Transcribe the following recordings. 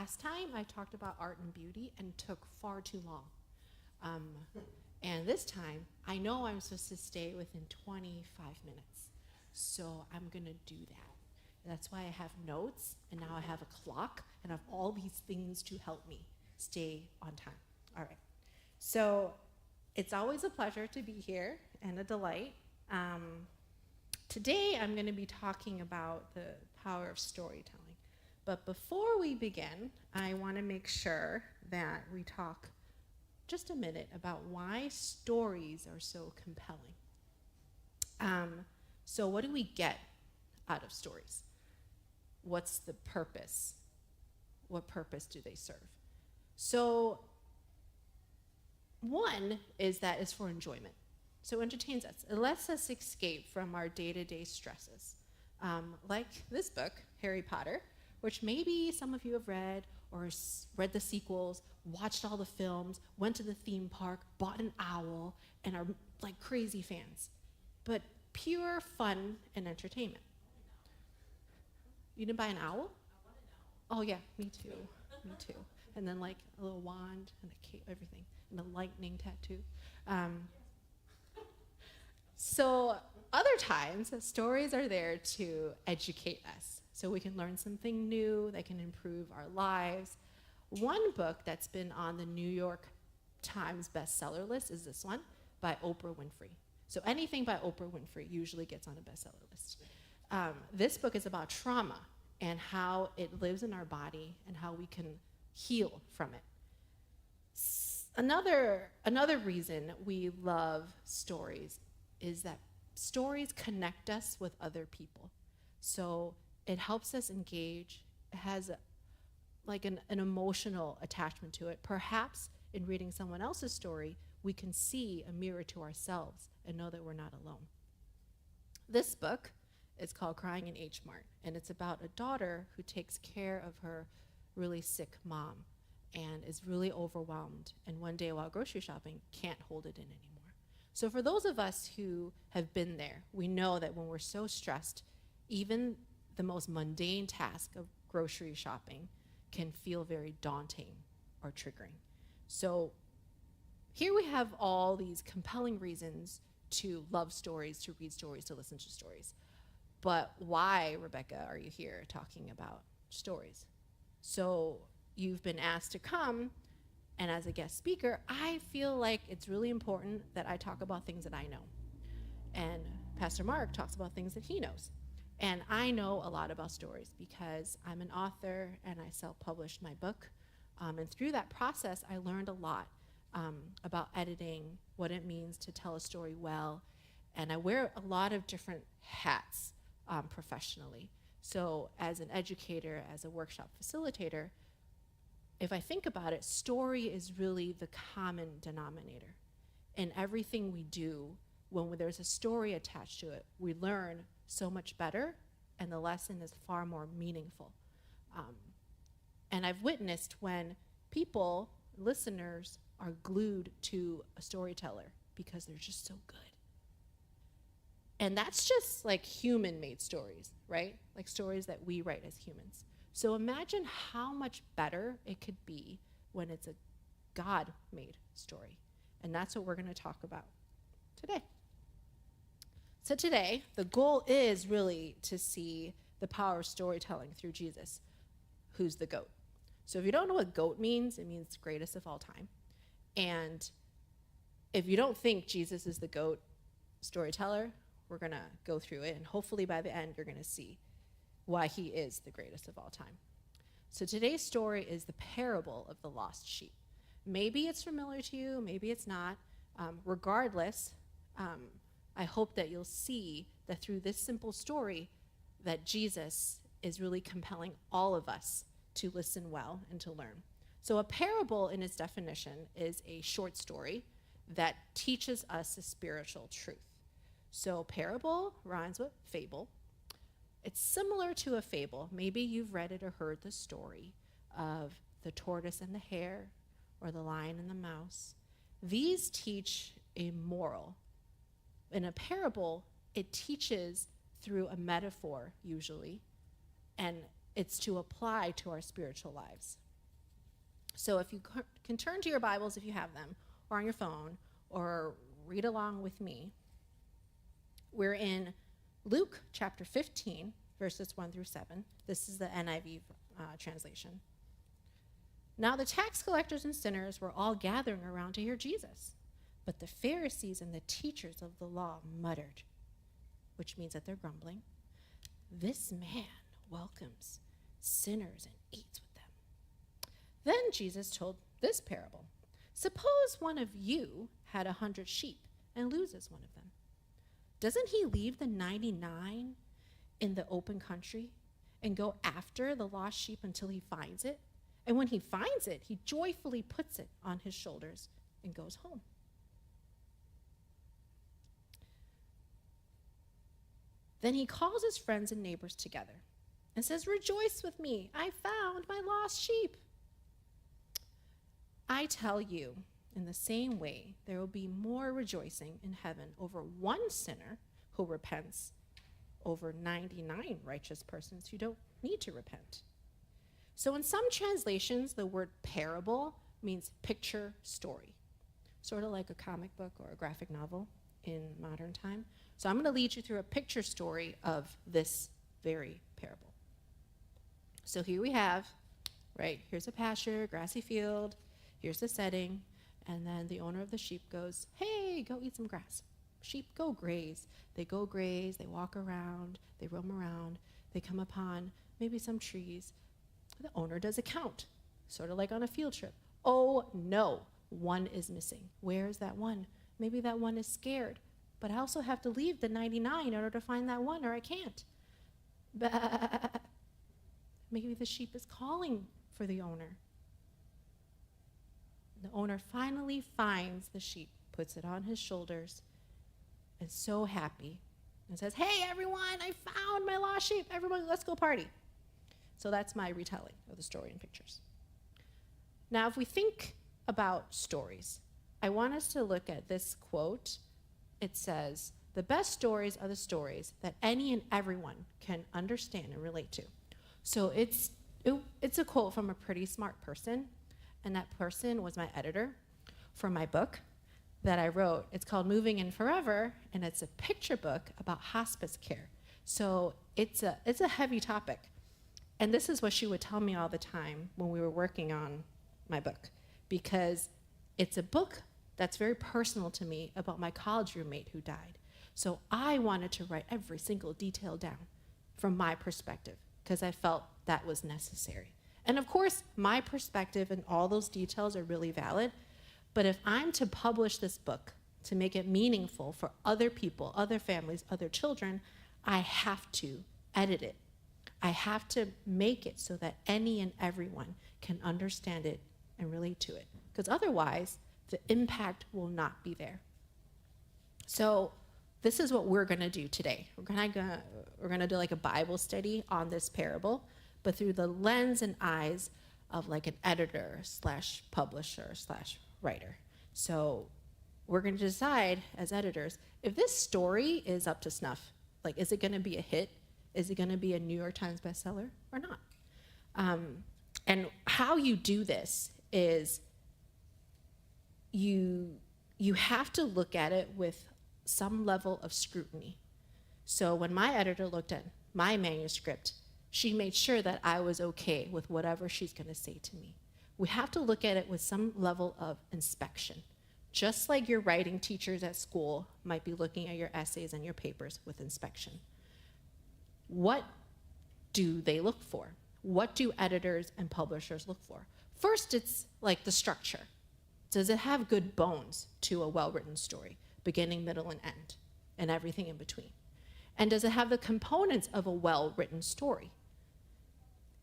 last time I talked about art and beauty and took far too long. And this time, I know I'm supposed to stay within 25 minutes. So I'm going to do that. That's why I have notes, and now I have a clock, and I have all these things to help me stay on time. All right. So it's always a pleasure to be here and a delight. Today, I'm going to be talking about the power of storytelling. But before we begin, I want to make sure that we talk just a minute about why stories are so compelling. So what do we get out of stories? What's the purpose? What purpose do they serve? So one is that it's for enjoyment. So it entertains us. It lets us escape from our day-to-day stresses. Like this book, Harry Potter, which maybe some of you have read or read the sequels, watched all the films, went to the theme park, bought an owl, and are like crazy fans. But pure fun and entertainment. You didn't buy an owl? Oh yeah, me too. Me too. And then like a little wand and a cape, everything, and a lightning tattoo. So other times, stories are there to educate us, so we can learn something new that can improve our lives. One book that's been on the New York Times bestseller list is this one by Oprah Winfrey. So anything by Oprah Winfrey usually gets on a bestseller list. This book is about trauma and how it lives in our body and how we can heal from it. Another reason we love stories is that stories connect us with other people. So it helps us engage. It has an emotional attachment to it. Perhaps in reading someone else's story, we can see a mirror to ourselves and know that we're not alone. This book is called Crying in H Mart, and it's about a daughter who takes care of her really sick mom and is really overwhelmed, and one day while grocery shopping can't hold it in anymore. So for those of us who have been there, we know that when we're so stressed, even the most mundane task of grocery shopping can feel very daunting or triggering. So here we have all these compelling reasons to love stories, to read stories, to listen to stories. But why, Rebecca, are you here talking about stories? So you've been asked to come, and as a guest speaker, I feel like it's really important that I talk about things that I know. And Pastor Mark talks about things that he knows. And I know a lot about stories because I'm an author and I self-published my book. And through that process, I learned a lot about editing, what it means to tell a story well. And I wear a lot of different hats professionally. So as an educator, as a workshop facilitator, if I think about it, story is really the common denominator. In everything we do, when there's a story attached to it, we learn so much better, and the lesson is far more meaningful. And I've witnessed when people, listeners, are glued to a storyteller because they're just so good. And that's just like human-made stories, right? Like stories that we write as humans. So imagine how much better it could be when it's a God-made story. And that's what we're going to talk about today. So today, the goal is really to see the power of storytelling through Jesus, who's the GOAT. So if you don't know what GOAT means, it means greatest of all time. And if you don't think Jesus is the GOAT storyteller, we're going to go through it, and hopefully by the end, you're going to see why he is the greatest of all time. So today's story is the parable of the lost sheep. Maybe it's familiar to you, maybe it's not. Regardless, I hope that you'll see that through this simple story that Jesus is really compelling all of us to listen well and to learn. So a parable in its definition is a short story that teaches us a spiritual truth. So parable rhymes with fable. It's similar to a fable. Maybe you've read it or heard the story of the tortoise and the hare, or the lion and the mouse. These teach a moral. In a parable, it teaches through a metaphor, usually, and it's to apply to our spiritual lives. So if you can turn to your Bibles if you have them, or on your phone, or read along with me. We're in Luke chapter 15, verses 1 through 7. This is the NIV translation. Now the tax collectors and sinners were all gathering around to hear Jesus. But the Pharisees and the teachers of the law muttered, which means that they're grumbling, "This man welcomes sinners and eats with them." Then Jesus told this parable. Suppose one of you had 100 sheep and loses one of them. Doesn't he leave the 99 in the open country and go after the lost sheep until he finds it? And when he finds it, he joyfully puts it on his shoulders and goes home. Then he calls his friends and neighbors together and says, "Rejoice with me, I found my lost sheep." I tell you, in the same way, there will be more rejoicing in heaven over one sinner who repents over 99 righteous persons who don't need to repent. So in some translations, the word parable means picture story, sort of like a comic book or a graphic novel in modern time. So I'm going to lead you through a picture story of this very parable. So here we have, right, here's a pasture, grassy field, here's the setting, and then the owner of the sheep goes, "Hey, go eat some grass." Sheep go graze. They go graze, they walk around, they roam around, they come upon maybe some trees. The owner does a count, sort of like on a field trip. Oh no, one is missing. Where is that one? Maybe that one is scared, but I also have to leave the 99 in order to find that one, or I can't. Bah. Maybe the sheep is calling for the owner. The owner finally finds the sheep, puts it on his shoulders, is so happy, and says, "Hey everyone, I found my lost sheep. Everyone, let's go party." So that's my retelling of the story in pictures. Now, if we think about stories, I want us to look at this quote. It says, "The best stories are the stories that any and everyone can understand and relate to." So it's a quote from a pretty smart person, and that person was my editor for my book that I wrote. It's called Moving in Forever, and it's a picture book about hospice care. So it's a heavy topic. And this is what she would tell me all the time when we were working on my book, because it's a book that's very personal to me about my college roommate who died. So I wanted to write every single detail down from my perspective, because I felt that was necessary. And of course, my perspective and all those details are really valid, but if I'm to publish this book, to make it meaningful for other people, other families, other children, I have to edit it. I have to make it so that any and everyone can understand it and relate to it, because otherwise the impact will not be there. So this is what we're going to do today. We're going to do like a Bible study on this parable, but through the lens and eyes of like an editor / publisher / writer. So we're going to decide as editors if this story is up to snuff. Like, is it going to be a hit? Is it going to be a New York Times bestseller or not? And how you do this is you have to look at it with some level of scrutiny. So when my editor looked at my manuscript, she made sure that I was okay with whatever she's going to say to me. We have to look at it with some level of inspection, just like your writing teachers at school might be looking at your essays and your papers with inspection. What do they look for? What do editors and publishers look for? First, it's like the structure. Does it have good bones to a well-written story, beginning, middle, and end, and everything in between? And does it have the components of a well-written story?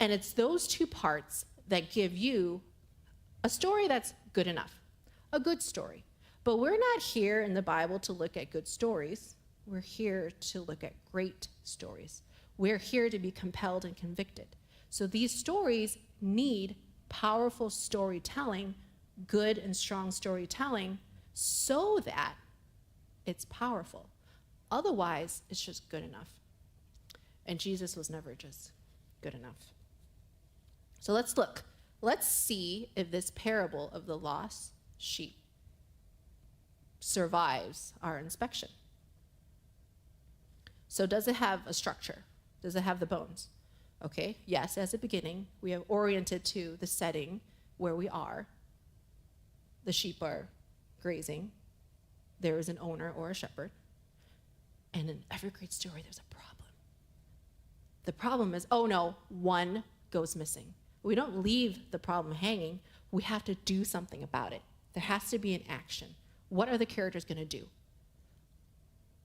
And it's those two parts that give you a story that's good enough, a good story. But we're not here in the Bible to look at good stories. We're here to look at great stories. We're here to be compelled and convicted. So these stories need powerful storytelling, good and strong storytelling, so that it's powerful. Otherwise, it's just good enough. And Jesus was never just good enough. So let's look let's see if this parable of the lost sheep survives our inspection. So does it have a structure? Does it have the bones? Okay, yes, as a beginning, we have oriented to the setting where we are. The sheep are grazing. There is an owner or a shepherd. And in every great story, there's a problem. The problem is, oh no, one goes missing. We don't leave the problem hanging. We have to do something about it. There has to be an action. What are the characters going to do?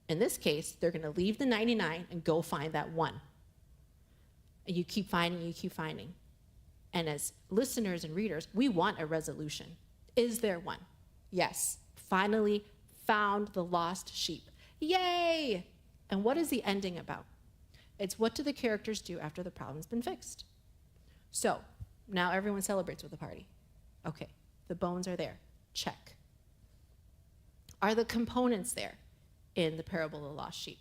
In this case, they're going to leave the 99 and go find that one. And you keep finding, you keep finding. And as listeners and readers, we want a resolution. Is there one? Yes. Finally found the lost sheep. Yay! And what is the ending about? It's what do the characters do after the problem's been fixed? So now everyone celebrates with a party. Okay, the bones are there. Check. Are the components there in the parable of the lost sheep?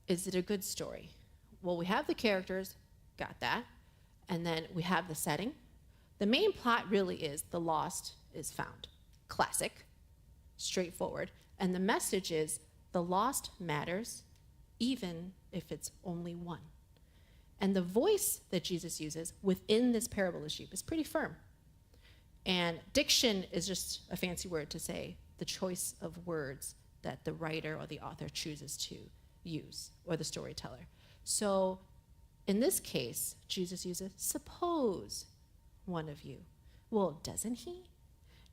Is it a good story? Well, we have the characters, got that. And then we have the setting. The main plot really is the lost is found. Classic, straightforward. And the message is the lost matters, even if it's only one. And the voice that Jesus uses within this parable of the sheep is pretty firm. And diction is just a fancy word to say the choice of words that the writer or the author chooses to use, or the storyteller. So in this case, Jesus uses, suppose one of you. Well, doesn't he?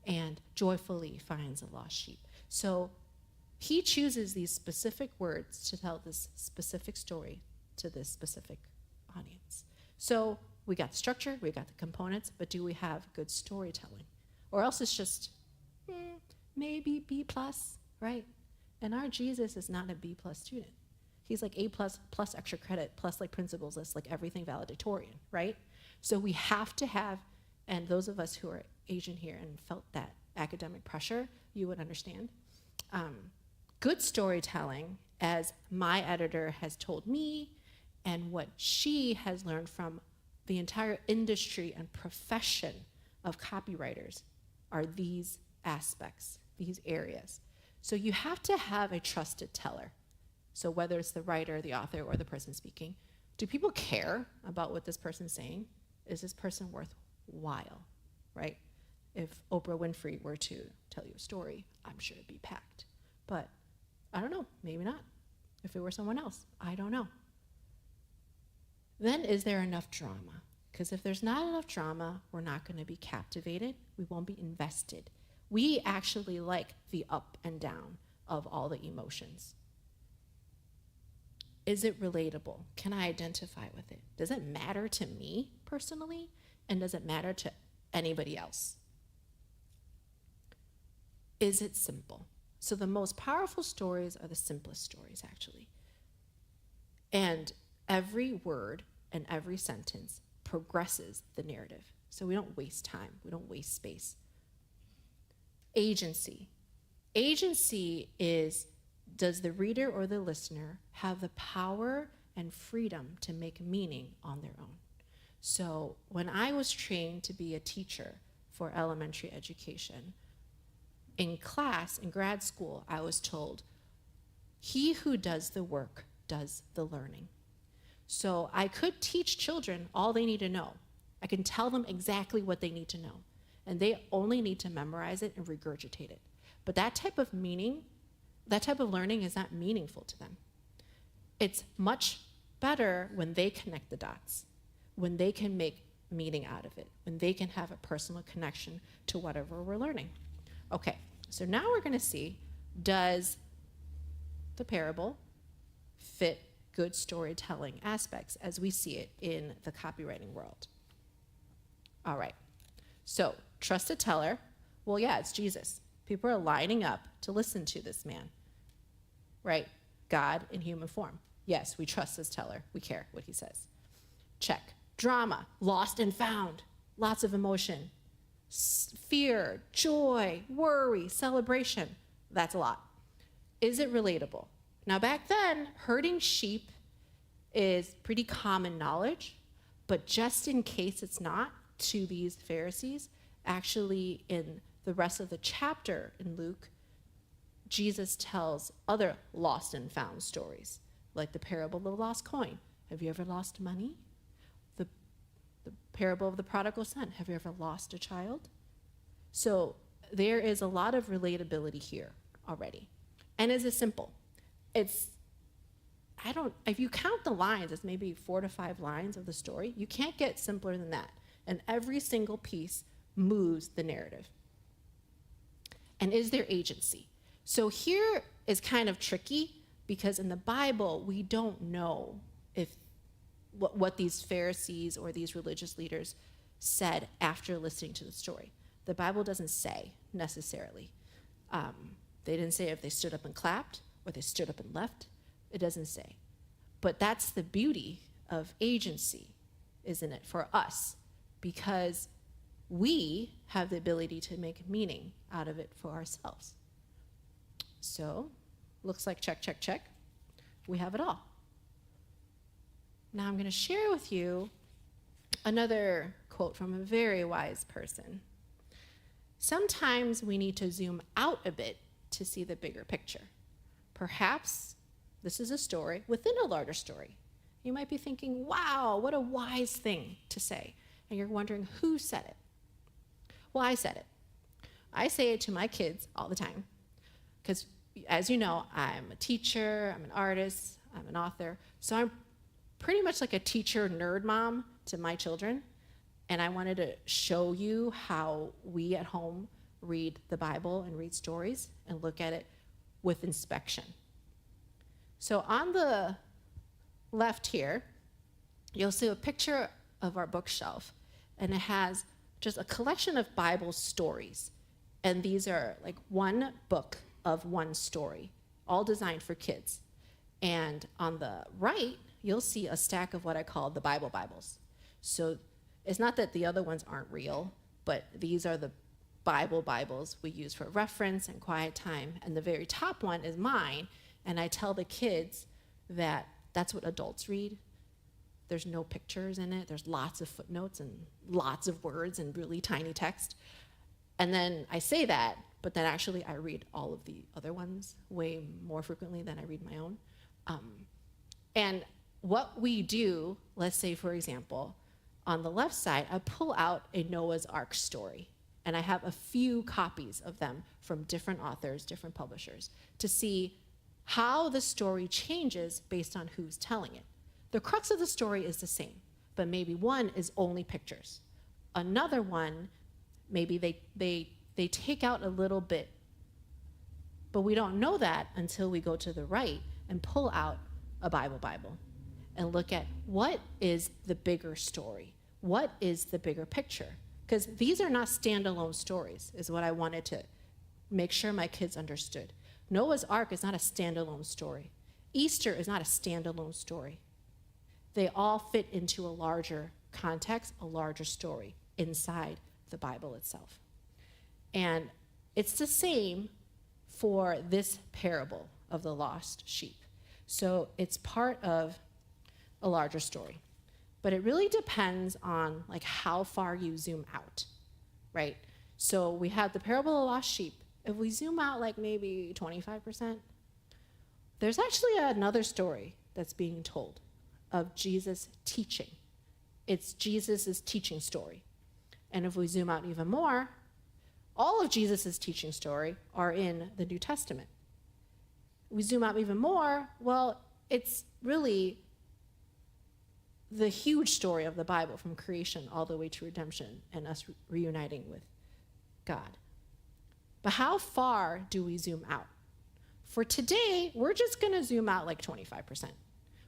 And joyfully finds a lost sheep. So he chooses these specific words to tell this specific story to this specific audience. So we got the structure, we got the components, but do we have good storytelling? Or else it's just maybe B+, right? And our Jesus is not a B+ student. He's like A+, plus extra credit, plus like principles list, like everything valedictorian, right? So we have to have, and those of us who are Asian here and felt that academic pressure, you would understand. Good storytelling, as my editor has told me, and what she has learned from the entire industry and profession of copywriters, are these aspects, these areas. So you have to have a trusted teller. So whether it's the writer, the author, or the person speaking, do people care about what this person's saying? Is this person worthwhile, right? If Oprah Winfrey were to tell you a story, I'm sure it'd be packed. But I don't know, maybe not. If it were someone else, I don't know. Then is there enough drama? Because if there's not enough drama, we're not going to be captivated. We won't be invested. We actually like the up and down of all the emotions. Is it relatable? Can I identify with it? Does it matter to me personally? And does it matter to anybody else? Is it simple? So the most powerful stories are the simplest stories, actually. And every word and every sentence progresses the narrative. So we don't waste time. We don't waste space. Agency. Agency is, does the reader or the listener have the power and freedom to make meaning on their own? So when I was trained to be a teacher for elementary education, in class, in grad school, I was told, he who does the work does the learning. So I could teach children all they need to know. I can tell them exactly what they need to know. And they only need to memorize it and regurgitate it. But that type of meaning, that type of learning is not meaningful to them. It's much better when they connect the dots, when they can make meaning out of it, when they can have a personal connection to whatever we're learning. Okay, so now we're going to see, does the parable fit good storytelling aspects as we see it in the copywriting world? All right, so trusted teller, well, yeah, it's Jesus. People are lining up to listen to this man, right? God in human form. Yes, we trust this teller. We care what he says. Check. Drama, lost and found, lots of emotion. Fear, joy, worry, celebration. That's a lot. Is it relatable? Now back then, herding sheep is pretty common knowledge, but just in case it's not, to these Pharisees, actually in the rest of the chapter in Luke, Jesus tells other lost and found stories, like the parable of the lost coin. Have you ever lost money? The parable of the prodigal son. Have you ever lost a child? So there is a lot of relatability here already. And is it simple? If you count the lines, it's maybe 4 to 5 lines of the story. You can't get simpler than that. And every single piece moves the narrative. And is there agency? So here is kind of tricky, because in the Bible, we don't know if what these Pharisees or these religious leaders said after listening to the story. The Bible doesn't say necessarily. They didn't say if they stood up and clapped or they stood up and left. It doesn't say. But that's the beauty of agency, isn't it, for us? Because we have the ability to make meaning out of it for ourselves. So, looks like check, check, check. We have it all. Now I'm going to share with you another quote from a very wise person. Sometimes we need to zoom out a bit to see the bigger picture. Perhaps this is a story within a larger story. You might be thinking, wow, what a wise thing to say. And you're wondering who said it. Well, I said it. I say it to my kids all the time. Because as you know, I'm a teacher, I'm an artist, I'm an author. So I'm pretty much like a teacher nerd mom to my children. And I wanted to show you how we at home read the Bible and read stories and look at it with inspection. So on the left here, you'll see a picture of our bookshelf, and it has just a collection of Bible stories. And these are like one book of one story, all designed for kids. And on the right, you'll see a stack of what I call the Bible Bibles. So it's not that the other ones aren't real, but these are the Bible Bibles we use for reference and quiet time. And the very top one is mine, and I tell the kids that that's what adults read. There's no pictures in it. There's lots of footnotes and lots of words and really tiny text. And then I say that, but then actually I read all of the other ones way more frequently than I read my own. And what we do, let's say, for example, on the left side, I pull out a Noah's Ark story, and I have a few copies of them from different authors, different publishers, to see how the story changes based on who's telling it. The crux of the story is the same, but maybe one is only pictures. Another one, maybe they take out a little bit, but we don't know that until we go to the right and pull out a Bible and look at what is the bigger story, what is the bigger picture. Because these are not standalone stories, is what I wanted to make sure my kids understood. Noah's Ark is not a standalone story. Easter is not a standalone story. They all fit into a larger context, a larger story inside the Bible itself. And it's the same for this parable of the lost sheep. So it's part of a larger story. But it really depends on like how far you zoom out, right? So we have the parable of the lost sheep. If we zoom out like maybe 25%, there's actually another story that's being told of Jesus teaching. It's Jesus' teaching story. And if we zoom out even more, all of Jesus' teaching story are in the New Testament. We zoom out even more, well, it's really the huge story of the Bible from creation all the way to redemption and us reuniting with God. But how far do we zoom out? For today, we're just going to zoom out like 25%.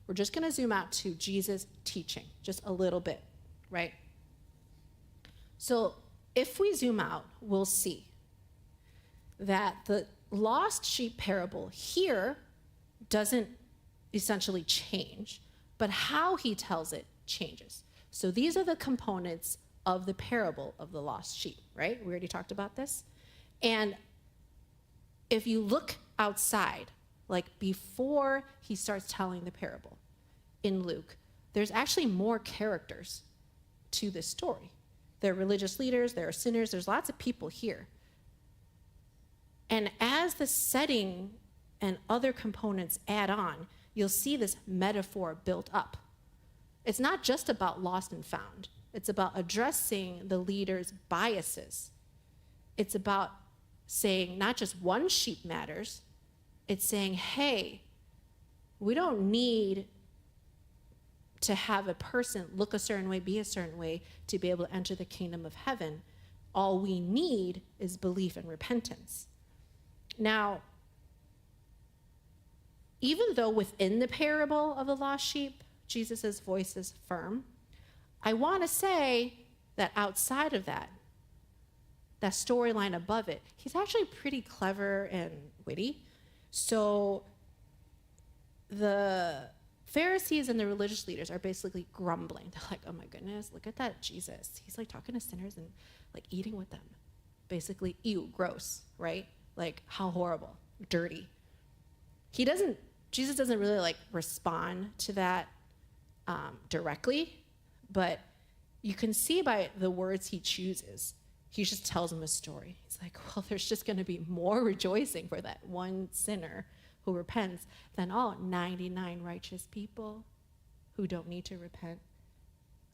We're just going to zoom out to Jesus teaching, just a little bit, right? So if we zoom out, we'll see that the lost sheep parable here doesn't essentially change, but how he tells it changes. So these are the components of the parable of the lost sheep, right? We already talked about this. And if you look outside, like before he starts telling the parable, in Luke, there's actually more characters to this story. There are religious leaders, there are sinners, there's lots of people here. And as the setting and other components add on, you'll see this metaphor built up. It's not just about lost and found. It's about addressing the leader's biases. It's about saying not just one sheep matters. It's saying, hey, we don't need to have a person look a certain way, be a certain way to be able to enter the kingdom of heaven. All we need is belief and repentance. Now, even though within the parable of the lost sheep, Jesus' voice is firm, I want to say that outside of that storyline above it, he's actually pretty clever and witty. So the Pharisees and the religious leaders are basically grumbling. They're like, oh my goodness, look at that Jesus. He's like talking to sinners and like eating with them. Basically, ew, gross, right? Like, how horrible, dirty. Jesus doesn't really like respond to that directly, but you can see by the words he chooses, he just tells them a story. He's like, well, there's just going to be more rejoicing for that one sinner who repents than all 99 righteous people who don't need to repent.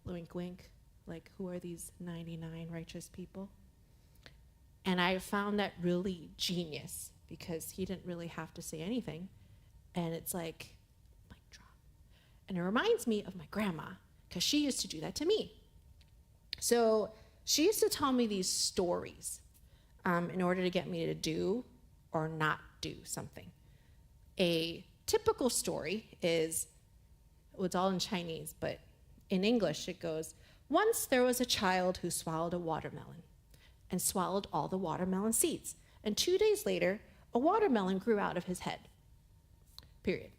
Wink, wink. Like, who are these 99 righteous people? And I found that really genius because he didn't really have to say anything. And it's like, mic drop. And it reminds me of my grandma because she used to do that to me. So she used to tell me these stories in order to get me to do or not do something. A typical story is, well, it's all in Chinese, but in English it goes, once there was a child who swallowed a watermelon and swallowed all the watermelon seeds. And 2 days later, a watermelon grew out of his head, period.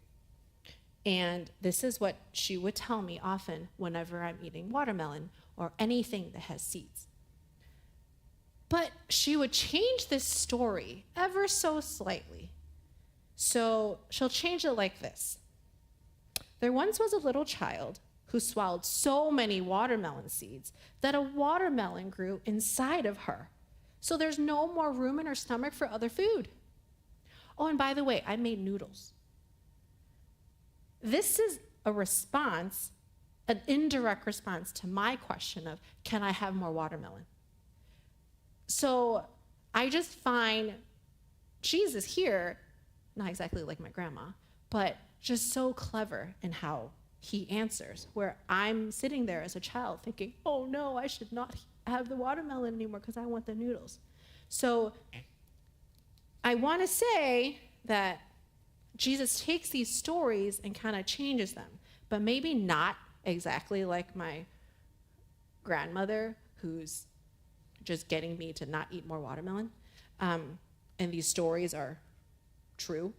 And this is what she would tell me often whenever I'm eating watermelon or anything that has seeds. But she would change this story ever so slightly. So she'll change it like this. There once was a little child who swallowed so many watermelon seeds that a watermelon grew inside of her. So there's no more room in her stomach for other food. Oh, and by the way, I made noodles. This is a response, an indirect response to my question of, can I have more watermelon? So I just find Jesus here, not exactly like my grandma, but just so clever in how he answers, where I'm sitting there as a child thinking, oh no, I should not have the watermelon anymore because I want the noodles. So I want to say that Jesus takes these stories and kind of changes them, but maybe not exactly like my grandmother who's just getting me to not eat more watermelon. And these stories are true.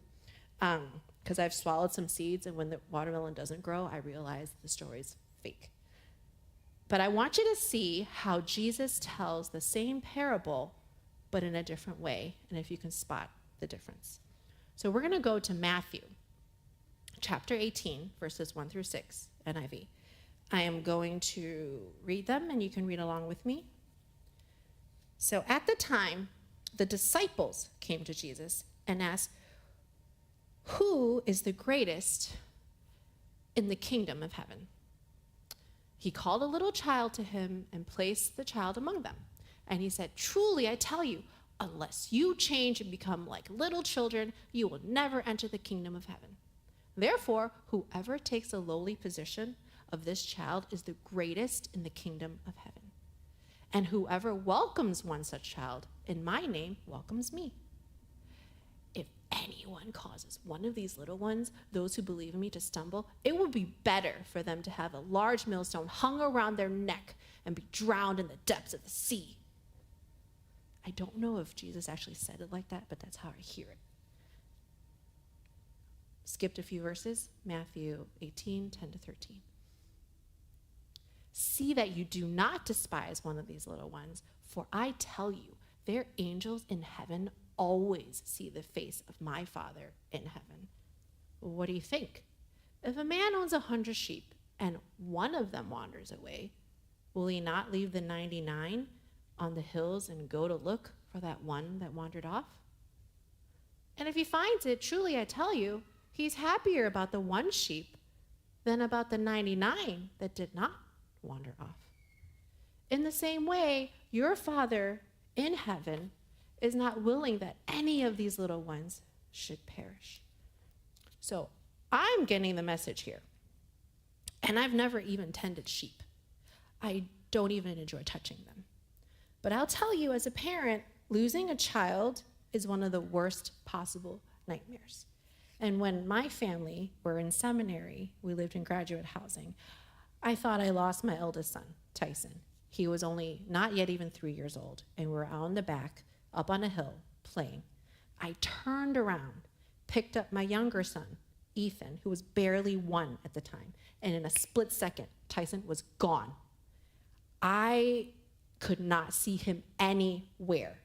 Because I've swallowed some seeds, and when the watermelon doesn't grow, I realize the story's fake. But I want you to see how Jesus tells the same parable, but in a different way, and if you can spot the difference. So we're going to go to Matthew, chapter 18, verses 1 through 6, NIV. I am going to read them, and you can read along with me. So at the time, the disciples came to Jesus and asked, who is the greatest in the kingdom of heaven? He called a little child to him and placed the child among them. And he said, truly, I tell you, unless you change and become like little children, you will never enter the kingdom of heaven. Therefore, whoever takes a lowly position of this child is the greatest in the kingdom of heaven. And whoever welcomes one such child in my name welcomes me. If anyone causes one of these little ones, those who believe in me, to stumble, it would be better for them to have a large millstone hung around their neck and be drowned in the depths of the sea. I don't know if Jesus actually said it like that, but that's how I hear it. Skipped a few verses, Matthew 18, 10 to 13. See that you do not despise one of these little ones, for I tell you, their angels in heaven always see the face of my Father in heaven. What do you think? If a man owns 100 sheep and one of them wanders away, will he not leave the 99 on the hills and go to look for that one that wandered off? And if he finds it, truly I tell you, he's happier about the one sheep than about the 99 that did not wander off. In the same way, your Father in heaven is not willing that any of these little ones should perish. So I'm getting the message here. And I've never even tended sheep. I don't even enjoy touching them. But I'll tell you, as a parent, losing a child is one of the worst possible nightmares. And when my family were in seminary, we lived in graduate housing, I thought I lost my eldest son, Tyson. He was only not yet even 3 years old, and we were out in the back, up on a hill, playing. I turned around, picked up my younger son, Ethan, who was barely 1 at the time, and in a split second, Tyson was gone. I could not see him anywhere.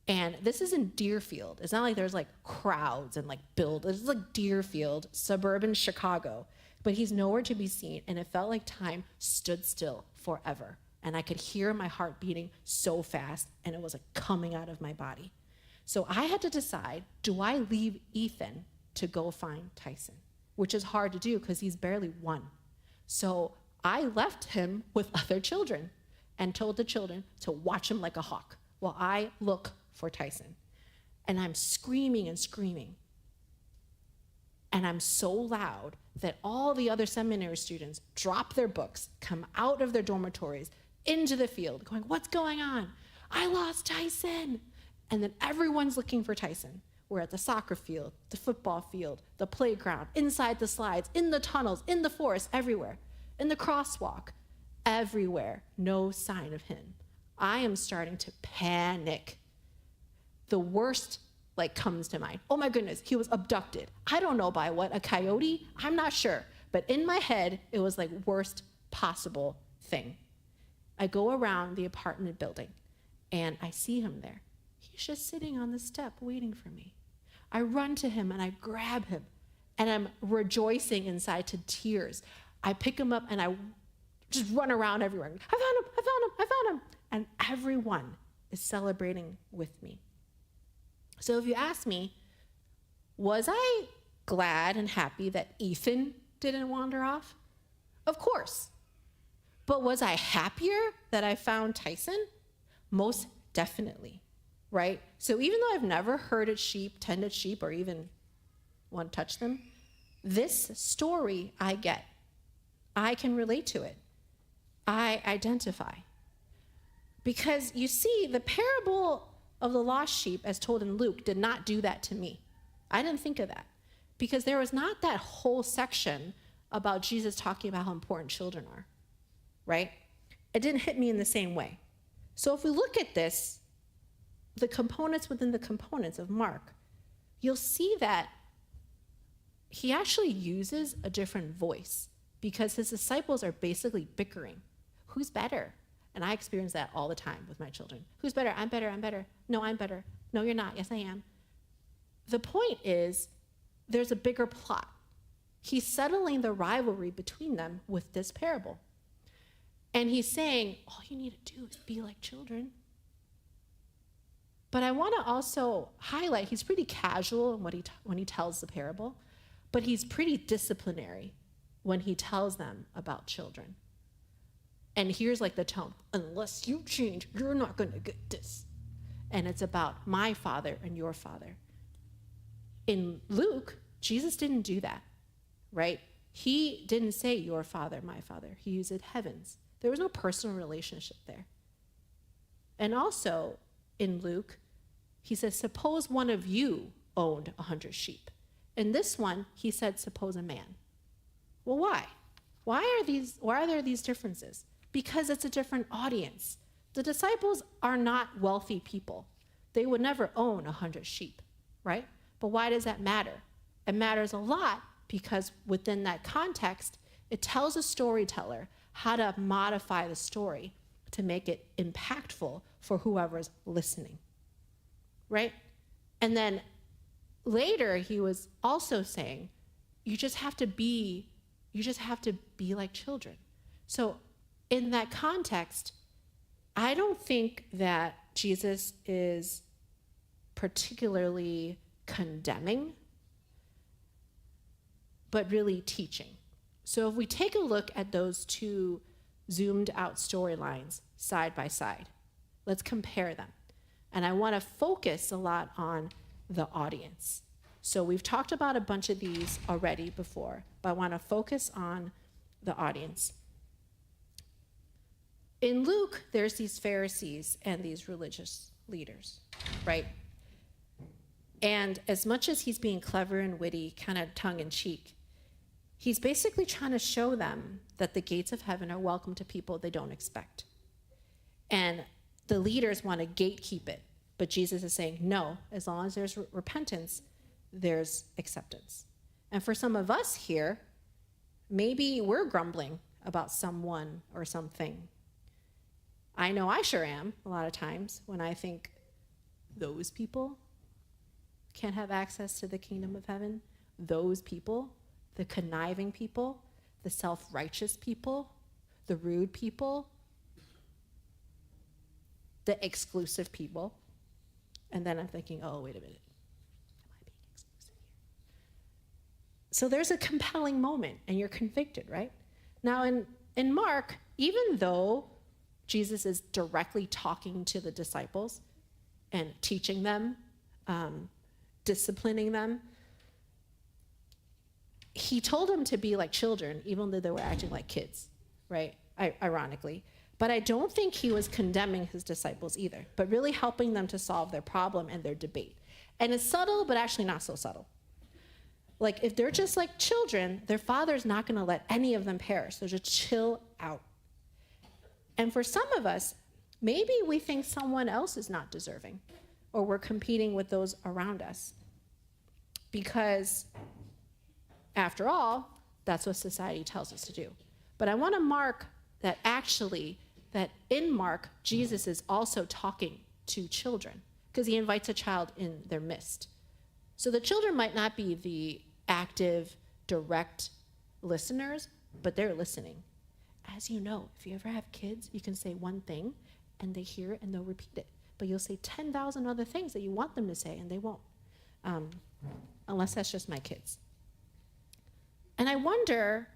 And this is in Deerfield. It's not like there's like crowds and like it's like Deerfield, suburban Chicago, but he's nowhere to be seen. And it felt like time stood still forever. And I could hear my heart beating so fast, and it was like coming out of my body. So I had to decide, do I leave Ethan to go find Tyson? Which is hard to do because he's barely 1. So I left him with other children and told the children to watch him like a hawk while I look for Tyson. And I'm screaming and screaming. And I'm so loud that all the other seminary students drop their books, come out of their dormitories into the field going, "What's going on? I lost Tyson." And then everyone's looking for Tyson. We're at the soccer field, the football field, the playground, inside the slides, in the tunnels, in the forest, everywhere, in the crosswalk, everywhere. No sign of him. I am starting to panic. The worst comes to mind. Oh my goodness, he was abducted. I don't know by what, a coyote? I'm not sure. But in my head, it was like worst possible thing. I go around the apartment building and I see him there. He's just sitting on the step waiting for me. I run to him and I grab him and I'm rejoicing inside to tears. I pick him up and I just run around everywhere. I found him, I found him, I found him. And everyone is celebrating with me. So if you ask me, was I glad and happy that Ethan didn't wander off? Of course. But was I happier that I found Tyson? Most definitely, right? So even though I've never herded sheep, tended sheep, or even want to touch them, this story I get. I can relate to it. I identify. Because you see, the parable of the lost sheep, as told in Luke, did not do that to me. I didn't think of that. Because there was not that whole section about Jesus talking about how important children are, right? It didn't hit me in the same way. So if we look at this, the components within the components of Mark, you'll see that he actually uses a different voice because his disciples are basically bickering. Who's better? And I experience that all the time with my children. Who's better? I'm better, I'm better. No, I'm better. No, you're not. Yes, I am. The point is, there's a bigger plot. He's settling the rivalry between them with this parable. And he's saying, all you need to do is be like children. But I want to also highlight, he's pretty casual in when he tells the parable, but he's pretty disciplinary when he tells them about children. And here's the tone, unless you change, you're not going to get this. And it's about my Father and your Father. In Luke, Jesus didn't do that, right? He didn't say your Father, my Father. He used heavens. There was no personal relationship there. And also in Luke, he says, suppose one of you owned 100 sheep. In this one, he said, suppose a man. Well, why? Why are there these differences? Because it's a different audience. The disciples are not wealthy people. They would never own 100 sheep, right? But why does that matter? It matters a lot because within that context, it tells a storyteller how to modify the story to make it impactful for whoever's listening, right? And then later, he was also saying, you just have to be like children. So in that context, I don't think that Jesus is particularly condemning, but really teaching. So if we take a look at those two zoomed out storylines side by side, let's compare them. And I want to focus a lot on the audience. So we've talked about a bunch of these already before, but I want to focus on the audience. In Luke, there's these Pharisees and these religious leaders, right? And as much as he's being clever and witty, kind of tongue-in-cheek, he's basically trying to show them that the gates of heaven are welcome to people they don't expect. And the leaders want to gatekeep it, but Jesus is saying, no, as long as there's repentance, there's acceptance. And for some of us here, maybe we're grumbling about someone or something. I know I sure am a lot of times when I think those people can't have access to the kingdom of heaven. Those people, the conniving people, the self-righteous people, the rude people, the exclusive people. And then I'm thinking, oh, wait a minute. Am I being exclusive here? So there's a compelling moment and you're convicted, right? Now in Mark, even though Jesus is directly talking to the disciples and teaching them, disciplining them, he told them to be like children, even though they were acting like kids, right? Ironically. But I don't think he was condemning his disciples either, but really helping them to solve their problem and their debate. And it's subtle, but actually not so subtle. Like if they're just like children, their father's not going to let any of them perish. So just chill out. And for some of us, maybe we think someone else is not deserving, or we're competing with those around us. Because after all, that's what society tells us to do. But I want to mark that actually, that in Mark, Jesus is also talking to children, because he invites a child in their midst. So the children might not be the active, direct listeners, but they're listening. As you know, if you ever have kids, you can say one thing and they hear it and they'll repeat it. But you'll say 10,000 other things that you want them to say and they won't. Unless that's just my kids. And I wonder,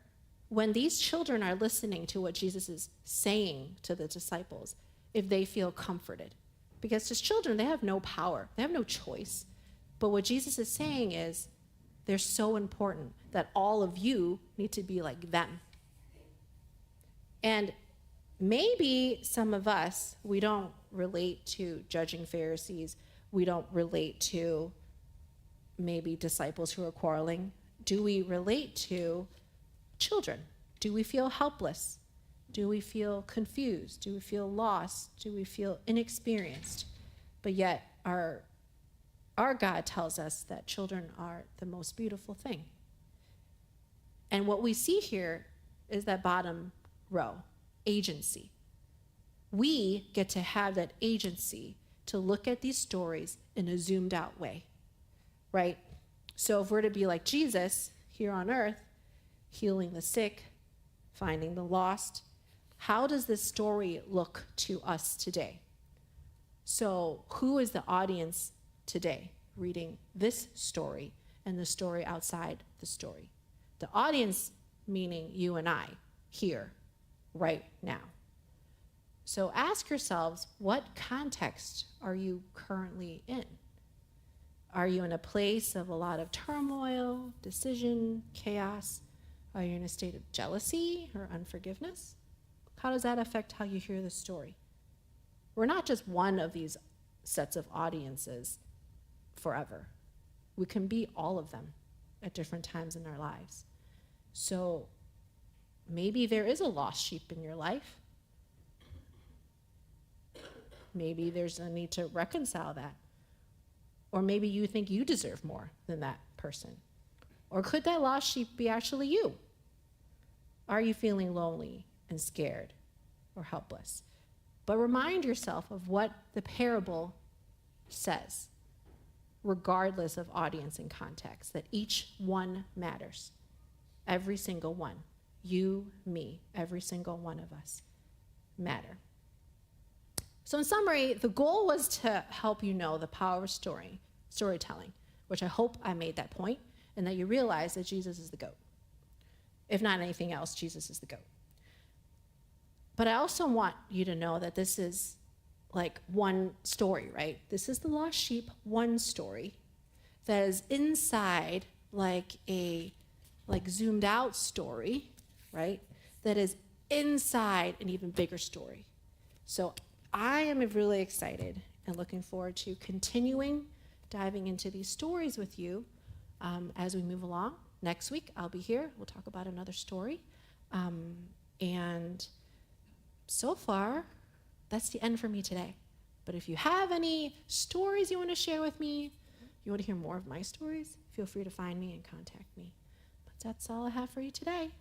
when these children are listening to what Jesus is saying to the disciples, if they feel comforted. Because as children, they have no power. They have no choice. But what Jesus is saying is, they're so important that all of you need to be like them. And maybe some of us, we don't relate to judging Pharisees. We don't relate to maybe disciples who are quarreling. Do we relate to children? Do we feel helpless? Do we feel confused? Do we feel lost? Do we feel inexperienced? But yet our God tells us that children are the most beautiful thing. And what we see here is that bottom row, agency. We get to have that agency to look at these stories in a zoomed out way, right? So if we're to be like Jesus here on earth, healing the sick, finding the lost, how does this story look to us today? So who is the audience today reading this story and the story outside the story? The audience meaning you and I here, right now. So ask yourselves, what context are you currently in? Are you in a place of a lot of turmoil, decision, chaos? Are you in a state of jealousy or unforgiveness? How does that affect how you hear the story? We're not just one of these sets of audiences forever. We can be all of them at different times in our lives. So maybe there is a lost sheep in your life. Maybe there's a need to reconcile that. Or maybe you think you deserve more than that person. Or could that lost sheep be actually you? Are you feeling lonely and scared or helpless? But remind yourself of what the parable says, regardless of audience and context, that each one matters. Every single one. You, me, every single one of us. matter. So in summary, the goal was to help you know the power of storytelling, which I hope I made that point, and that you realize that Jesus is the GOAT. If not anything else, Jesus is the GOAT. But I also want you to know that this is like one story, right? This is the lost sheep, one story that is inside like a zoomed out story, right? That is inside an even bigger story. So I am really excited and looking forward to continuing diving into these stories with you as we move along. Next week, I'll be here. We'll talk about another story. And so far, that's the end for me today. But if you have any stories you want to share with me, you want to hear more of my stories, feel free to find me and contact me. But that's all I have for you today.